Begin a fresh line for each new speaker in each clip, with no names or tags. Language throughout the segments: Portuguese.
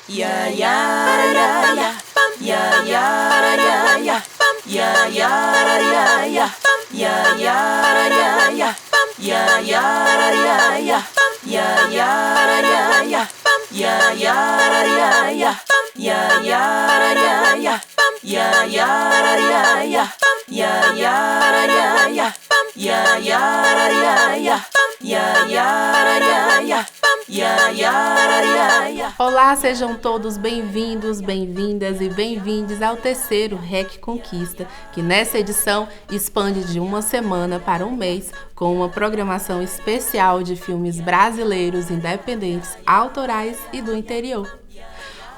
Yeah, yeah, yeah, yeah. Yeah, yeah, yeah, yeah. Yeah, yeah, yeah, yeah. Yeah, yeah, yeah, yeah. Yeah, yeah, yeah, yeah. Yeah, yeah, yeah, yeah. Yeah, yeah, yeah, yeah. Yeah, yeah, yeah, yeah. Yeah, yeah, yeah, yeah. Yeah, yeah, yeah, yeah. Yeah, yeah, yeah, yeah. Yeah, yeah, yeah, yeah. Yeah, yeah, yeah.
Olá, sejam todos bem-vindos, bem-vindas e bem-vindes ao terceiro REC Conquista, que nessa edição expande de uma semana para um mês com uma programação especial de filmes brasileiros independentes, autorais e do interior.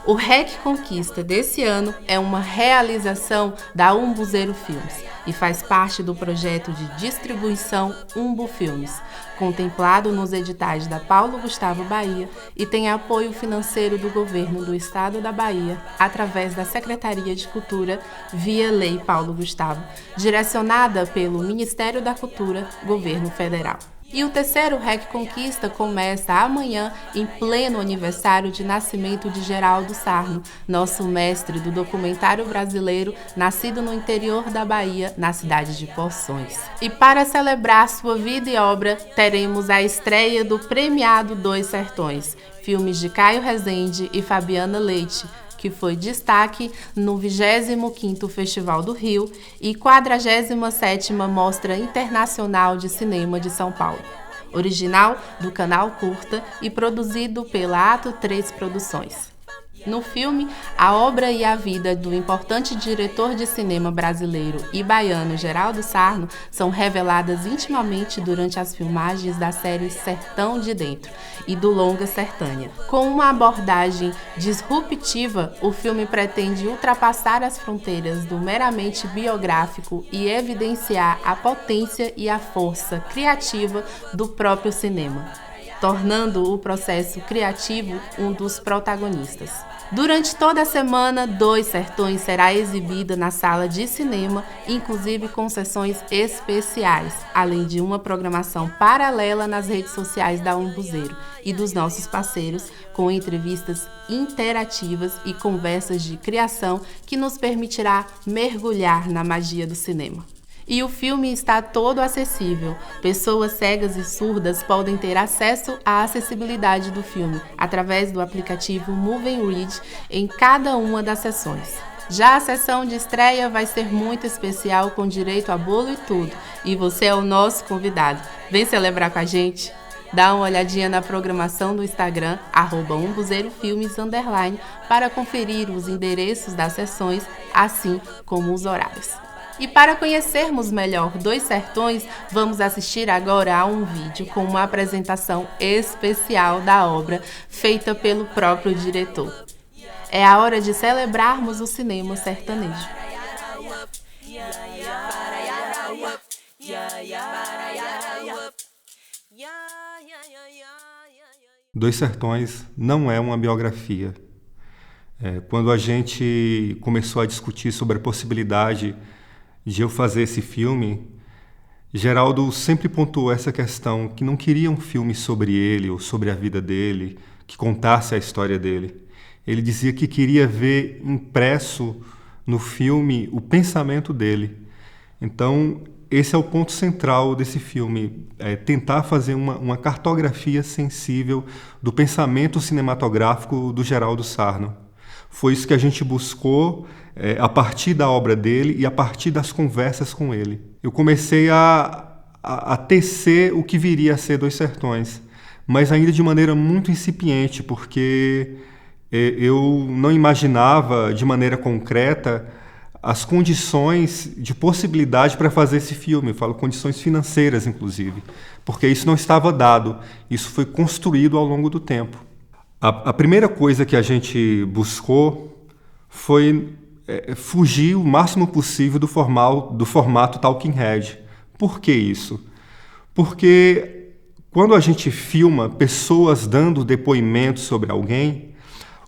O REC Conquista desse ano é uma realização da Umbuzeiro Filmes e faz parte do projeto de distribuição Umbu Filmes, contemplado nos editais da Paulo Gustavo Bahia e tem apoio financeiro do governo do estado da Bahia através da Secretaria de Cultura via Lei Paulo Gustavo, direcionada pelo Ministério da Cultura, Governo Federal. E o terceiro REC Conquista começa amanhã, em pleno aniversário de nascimento de Geraldo Sarno, nosso mestre do documentário brasileiro, nascido no interior da Bahia, na cidade de Poções. E para celebrar sua vida e obra, teremos a estreia do premiado Dois Sertões, filmes de Caio Rezende e Fabiana Leite, que foi destaque no 25º Festival do Rio e 47ª Mostra Internacional de Cinema de São Paulo. Original do canal Curta e produzido pela Ato 3 Produções. No filme, a obra e a vida do importante diretor de cinema brasileiro e baiano Geraldo Sarno são reveladas intimamente durante as filmagens da série Sertão de Dentro e do longa Sertânia. Com uma abordagem disruptiva, o filme pretende ultrapassar as fronteiras do meramente biográfico e evidenciar a potência e a força criativa do próprio cinema, tornando o processo criativo um dos protagonistas. Durante toda a semana, Dois Sertões será exibida na sala de cinema, inclusive com sessões especiais, além de uma programação paralela nas redes sociais da Umbuzeiro e dos nossos parceiros, com entrevistas interativas e conversas de criação que nos permitirá mergulhar na magia do cinema. E o filme está todo acessível. Pessoas cegas e surdas podem ter acesso à acessibilidade do filme através do aplicativo Moving Read em cada uma das sessões. Já a sessão de estreia vai ser muito especial, com direito a bolo e tudo. E você é o nosso convidado. Vem celebrar com a gente? Dá uma olhadinha na programação do Instagram, @umbuzeirofilmes_, para conferir os endereços das sessões, assim como os horários. E para conhecermos melhor Dois Sertões, vamos assistir agora a um vídeo com uma apresentação especial da obra feita pelo próprio diretor. É a hora de celebrarmos o cinema sertanejo.
Dois Sertões não é uma biografia. Quando a gente começou a discutir sobre a possibilidade de eu fazer esse filme, Geraldo sempre pontuou essa questão, que não queria um filme sobre ele ou sobre a vida dele, que contasse a história dele. Ele dizia que queria ver impresso no filme o pensamento dele. Então, esse é o ponto central desse filme, tentar fazer uma cartografia sensível do pensamento cinematográfico do Geraldo Sarno. Foi isso que a gente buscou a partir da obra dele e a partir das conversas com ele. Eu comecei a tecer o que viria a ser Dois Sertões, mas ainda de maneira muito incipiente, porque eu não imaginava de maneira concreta as condições de possibilidade para fazer esse filme. Eu falo condições financeiras, inclusive, porque isso não estava dado, isso foi construído ao longo do tempo. A primeira coisa que a gente buscou foi fugir o máximo possível do formato Talking Head. Por que isso? Porque quando a gente filma pessoas dando depoimentos sobre alguém,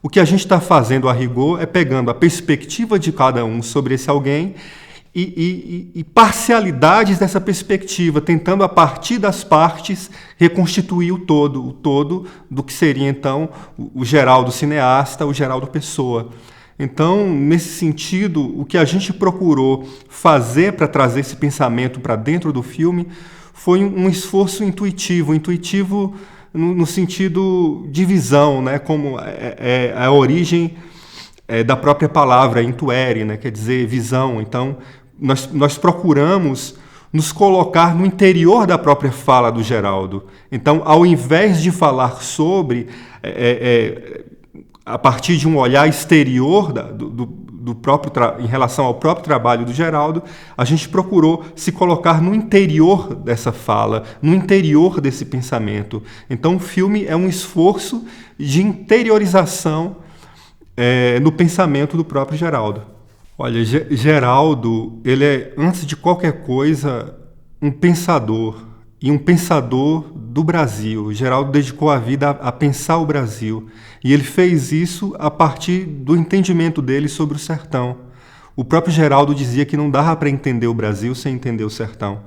o que a gente está fazendo a rigor é pegando a perspectiva de cada um sobre esse alguém e parcialidades dessa perspectiva, tentando, a partir das partes, reconstituir o todo do que seria, então, o Geraldo cineasta, o Geraldo pessoa. Então, nesse sentido, o que a gente procurou fazer para trazer esse pensamento para dentro do filme foi um esforço intuitivo no sentido de visão, né? Como é a origem da própria palavra, intuere, né? Quer dizer, visão. Então, nós procuramos nos colocar no interior da própria fala do Geraldo. Então, ao invés de falar sobre, a partir de um olhar exterior do próprio em relação ao próprio trabalho do Geraldo, a gente procurou se colocar no interior dessa fala, no interior desse pensamento. Então, o filme é um esforço de interiorização no pensamento do próprio Geraldo. Olha, Geraldo, ele é, antes de qualquer coisa, um pensador, e um pensador do Brasil. Geraldo dedicou a vida a pensar o Brasil, e ele fez isso a partir do entendimento dele sobre o sertão. O próprio Geraldo dizia que não dava para entender o Brasil sem entender o sertão.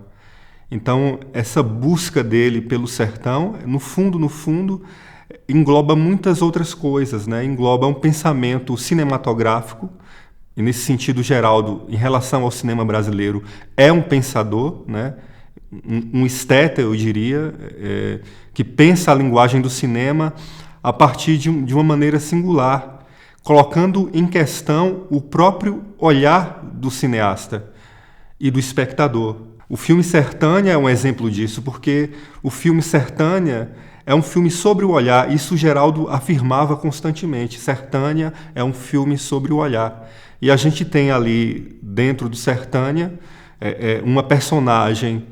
Então, essa busca dele pelo sertão, no fundo, engloba muitas outras coisas, né? Engloba um pensamento cinematográfico. E nesse sentido, Geraldo, em relação ao cinema brasileiro, é um pensador, né? Um esteta, eu diria, que pensa a linguagem do cinema a partir de uma maneira singular, colocando em questão o próprio olhar do cineasta e do espectador. O filme Sertânia é um exemplo disso, porque o filme Sertânia é um filme sobre o olhar, isso Geraldo afirmava constantemente. Sertânia é um filme sobre o olhar. E a gente tem ali, dentro do Sertânia, uma personagem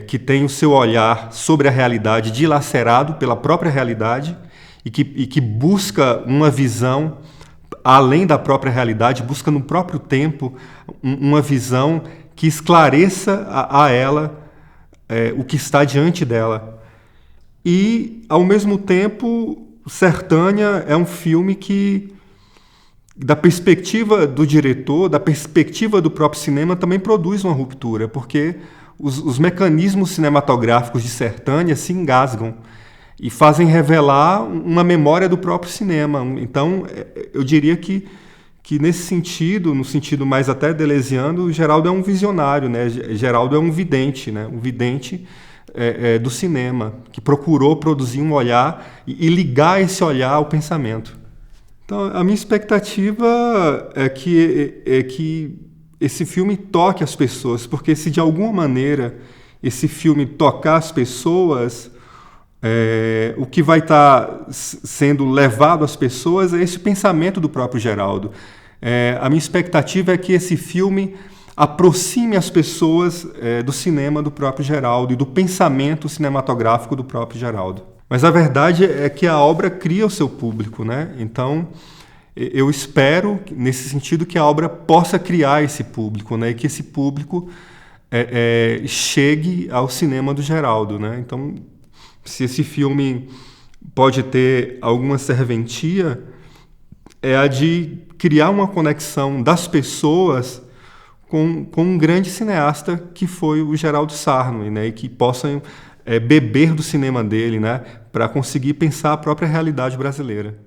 que tem o seu olhar sobre a realidade dilacerado pela própria realidade e que busca uma visão além da própria realidade, busca no próprio tempo uma visão que esclareça a ela o que está diante dela. E, ao mesmo tempo, Sertânia é um filme que, da perspectiva do diretor, da perspectiva do próprio cinema, também produz uma ruptura, porque os mecanismos cinematográficos de Sertânia se engasgam e fazem revelar uma memória do próprio cinema. Então, eu diria que nesse sentido, no sentido mais até deleuziano, Geraldo é um visionário, né? Geraldo é um vidente, né? Um vidente do cinema, que procurou produzir um olhar e ligar esse olhar ao pensamento. Então, a minha expectativa é que esse filme toque as pessoas, porque se de alguma maneira esse filme tocar as pessoas, o que vai estar sendo levado às pessoas é esse pensamento do próprio Geraldo. A minha expectativa é que esse filme aproxime as pessoas do cinema do próprio Geraldo e do pensamento cinematográfico do próprio Geraldo. Mas a verdade é que a obra cria o seu público, né? Então, eu espero, nesse sentido, que a obra possa criar esse público, né? E que esse público chegue ao cinema do Geraldo, né? Então, se esse filme pode ter alguma serventia, é a de criar uma conexão das pessoas com um grande cineasta que foi o Geraldo Sarney, né? E que possam beber do cinema dele, né? Para conseguir pensar a própria realidade brasileira.